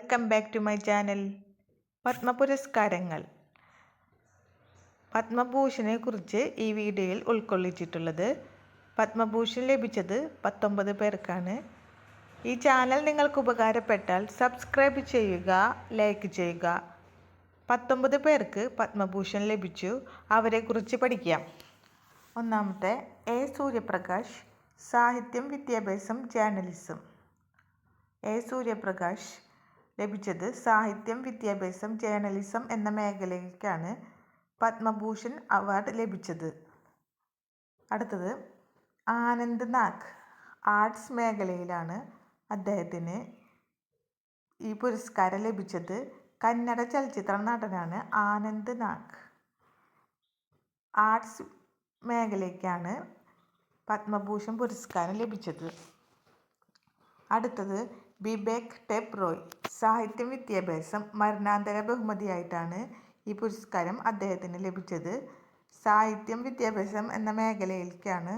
Welcome back to my channel. പത്മപുരസ്കാരങ്ങൾ. പത്മഭൂഷണെ കുറിച്ച് ഈ വീഡിയോയിൽ ഉൾക്കൊള്ളിച്ചിട്ടുള്ളത്. പത്മഭൂഷൺ ലഭിച്ചത് 19 പേർക്കാണ്. ഈ ചാനൽ നിങ്ങൾക്ക് ഉപകാരപ്പെട്ടാൽ സബ്സ്ക്രൈബ് ചെയ്യുക, ലൈക്ക് ചെയ്യുക. 19 പേർക്ക് പത്മഭൂഷൺ ലഭിച്ചു. അവരെക്കുറിച്ച് പഠിക്കാം. ഒന്നാമത്തെ എ. സൂര്യപ്രകാശ്, സാഹിത്യം, വിദ്യാഭ്യാസം, ജേർണലിസം. എ. സൂര്യപ്രകാശ് ലഭിച്ചത് സാഹിത്യം, വിദ്യാഭ്യാസം, ജേർണലിസം എന്ന മേഖലയ്ക്കാണ് പത്മഭൂഷൺ അവാർഡ് ലഭിച്ചത്. അടുത്തത് ആനന്ദ് നാഗ്, ആർട്സ് മേഖലയിലാണ് അദ്ദേഹത്തിന് ഈ പുരസ്കാരം ലഭിച്ചത്. കന്നഡ ചലച്ചിത്ര നടനാണ് ആനന്ദ് നാഗ്. ആർട്സ് മേഖലയ്ക്കാണ് പത്മഭൂഷൺ പുരസ്കാരം ലഭിച്ചത്. അടുത്തത് ബിബേക് ടെബ് റോയ്, സാഹിത്യം, വിദ്യാഭ്യാസം, മരണാന്തര ബഹുമതിയായിട്ടാണ് ഈ പുരസ്കാരം അദ്ദേഹത്തിന് ലഭിച്ചത്. സാഹിത്യം, വിദ്യാഭ്യാസം എന്ന മേഖലയിലേക്കാണ്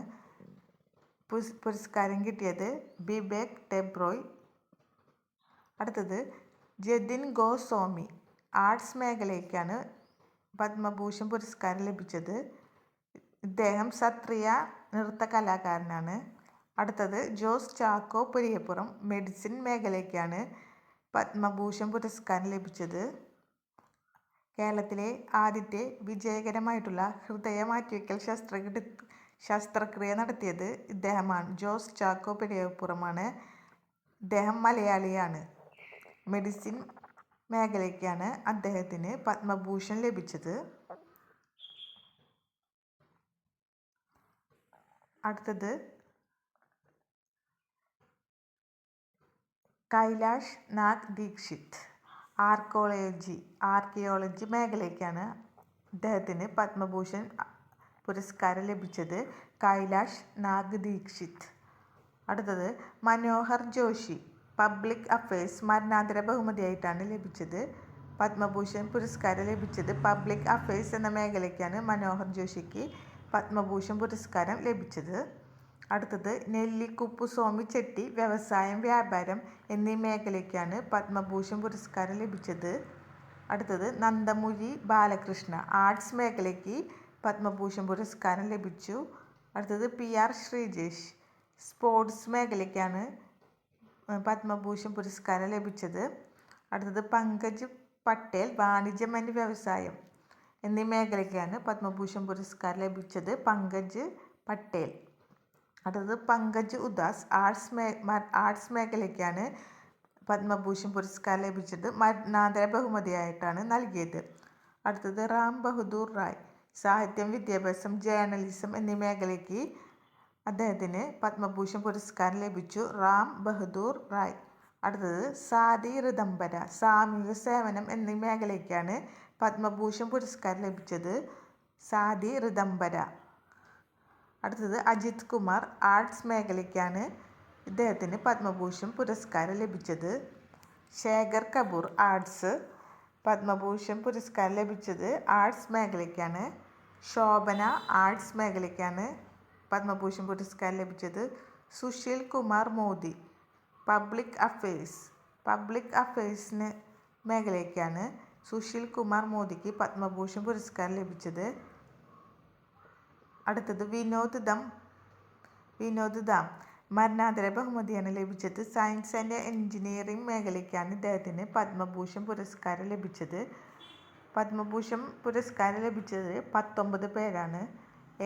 പുരസ്കാരം കിട്ടിയത് ബിബേക് ടെബ് റോയ്. അടുത്തത് ജതിൻ ഗോസ്വാമി, ആർട്സ് മേഖലയ്ക്കാണ് പത്മഭൂഷൺ പുരസ്കാരം ലഭിച്ചത്. ഇദ്ദേഹം സത്രിയ നൃത്ത കലാകാരനാണ്. അടുത്തത് ജോസ് ചാക്കോ പെരിയപ്പുറം, മെഡിസിൻ മേഖലയ്ക്കാണ് പത്മഭൂഷൺ പുരസ്കാരം ലഭിച്ചത്. കേരളത്തിലെ ആദ്യത്തെ വിജയകരമായിട്ടുള്ള ഹൃദയ മാറ്റിവെക്കൽ ശസ്ത്രക്രിയ നടത്തിയത് ഇദ്ദേഹമാണ്. ജോസ് ചാക്കോ പെരിയപ്പുറമാണ്. ഇദ്ദേഹം മലയാളിയാണ്. മെഡിസിൻ മേഖലയ്ക്കാണ് അദ്ദേഹത്തിന് പത്മഭൂഷൺ ലഭിച്ചത്. അടുത്തത് കൈലാഷ് നാഗ് ദീക്ഷിത്, ആർക്കിയോളജി മേഖലയ്ക്കാണ് ഇദ്ദേഹത്തിന് പത്മഭൂഷൺ പുരസ്കാരം ലഭിച്ചത്. കൈലാഷ് നാഗ് ദീക്ഷിത്. അടുത്തത് മനോഹർ ജോഷി, പബ്ലിക് അഫയേഴ്സ്, മരണാന്തര ബഹുമതിയായിട്ടാണ് ലഭിച്ചത്. പത്മഭൂഷൺ പുരസ്കാരം ലഭിച്ചത് പബ്ലിക് അഫയേഴ്സ് എന്ന മേഖലയ്ക്കാണ് മനോഹർ ജോഷിക്ക് പത്മഭൂഷൺ പുരസ്കാരം ലഭിച്ചത്. അടുത്തത് നെല്ലിക്കുപ്പുസ്വാമി ചെട്ടി, വ്യവസായം, വ്യാപാരം എന്നീ മേഖലയ്ക്കാണ് പത്മഭൂഷൺ പുരസ്കാരം ലഭിച്ചത്. അടുത്തത് നന്ദമുരി ബാലകൃഷ്ണ, ആർട്സ് മേഖലയ്ക്ക് പത്മഭൂഷൺ പുരസ്കാരം ലഭിച്ചു. അടുത്തത് PR ശ്രീജേഷ്, സ്പോർട്സ് മേഖലയ്ക്കാണ് പത്മഭൂഷൺ പുരസ്കാരം ലഭിച്ചത്. അടുത്തത് പങ്കജ് പട്ടേൽ, വാണിജ്യം ആൻഡ് വ്യവസായം എന്നീ മേഖലയ്ക്കാണ് പത്മഭൂഷൺ പുരസ്കാരം ലഭിച്ചത്. പങ്കജ് പട്ടേൽ. അടുത്തത് പങ്കജ് ഉദാസ്, ആർട്സ് മേഖലയ്ക്കാണ് പത്മഭൂഷൺ പുരസ്കാരം ലഭിച്ചത്. മരണാന്തര ബഹുമതിയായിട്ടാണ് നൽകിയത്. അടുത്തത് റാം ബഹദൂർ റായ്, സാഹിത്യം, വിദ്യാഭ്യാസം, ജേർണലിസം എന്നീ മേഖലയ്ക്ക് അദ്ദേഹത്തിന് പത്മഭൂഷൺ പുരസ്കാരം ലഭിച്ചു. റാം ബഹദൂർ റായ്. അടുത്തത് സാദി ഋതംബര, സാമൂഹിക സേവനം എന്നീ മേഖലയ്ക്കാണ് പത്മഭൂഷൺ പുരസ്കാരം ലഭിച്ചത്. സാദി ഋതംബര. അടുത്തത് അജിത് കുമാർ, ആർട്സ് മേഖലയ്ക്കാണ് ഇദ്ദേഹത്തിന് പത്മഭൂഷൺ പുരസ്കാരം ലഭിച്ചത്. ശേഖർ കപൂർ, ആർട്സ്. പത്മഭൂഷൺ പുരസ്കാരം ലഭിച്ചത് ആർട്സ് മേഖലയ്ക്കാണ്. ശോഭന, ആർട്സ് മേഖലയ്ക്കാണ് പത്മഭൂഷൺ പുരസ്കാരം ലഭിച്ചത്. സുശീൽ കുമാർ മോദി, പബ്ലിക് അഫയേഴ്സിന് മേഖലയ്ക്കാണ് സുശീൽ കുമാർ മോദിക്ക് പത്മഭൂഷൺ പുരസ്കാരം ലഭിച്ചത്. അടുത്തത് വിനോദ് ധാം, മരണാന്തര ബഹുമതിയാണ് ലഭിച്ചത്. സയൻസ് ആൻഡ് എഞ്ചിനീയറിംഗ് മേഖലയ്ക്കാണ് ഇദ്ദേഹത്തിന് പത്മഭൂഷൺ പുരസ്കാരം ലഭിച്ചത്. പത്മഭൂഷൺ പുരസ്കാരം ലഭിച്ചത് 19 പേരാണ്.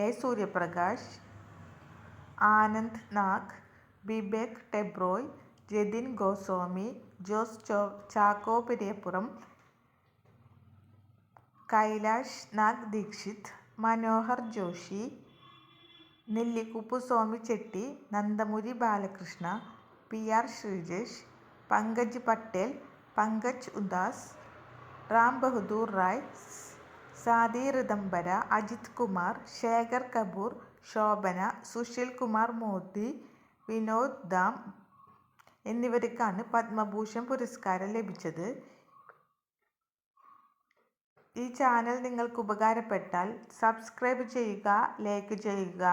എ. സൂര്യപ്രകാശ്, ആനന്ദ് നാഗ്, ബിബേക് ടെബ് റോയ്, ജതിൻ ഗോസ്വാമി, ജോസ് ചാക്കോ പെരിയപ്പുറം, കൈലാഷ് നാഗ് ദീക്ഷിത്, മനോഹർ ജോഷി, നെല്ലിക്കുപ്പുസ്വാമി ചെട്ടി, നന്ദമുരി ബാലകൃഷ്ണ, PR ശ്രീജേഷ്, പങ്കജ് പട്ടേൽ, പങ്കജ് ഉദാസ്, റാം ബഹദൂർ റായ്, സാദി ഋതംബര, അജിത് കുമാർ, ശേഖർ കപൂർ, ശോഭന, സുശീൽ കുമാർ മോദി, വിനോദ് ധാം എന്നിവർക്കാണ് പത്മഭൂഷൺ പുരസ്കാരം ലഭിച്ചത്. ഈ ചാനൽ നിങ്ങൾക്ക് ഉപകാരപ്പെട്ടാൽ സബ്സ്ക്രൈബ് ചെയ്യുക, ലൈക്ക് ചെയ്യുക.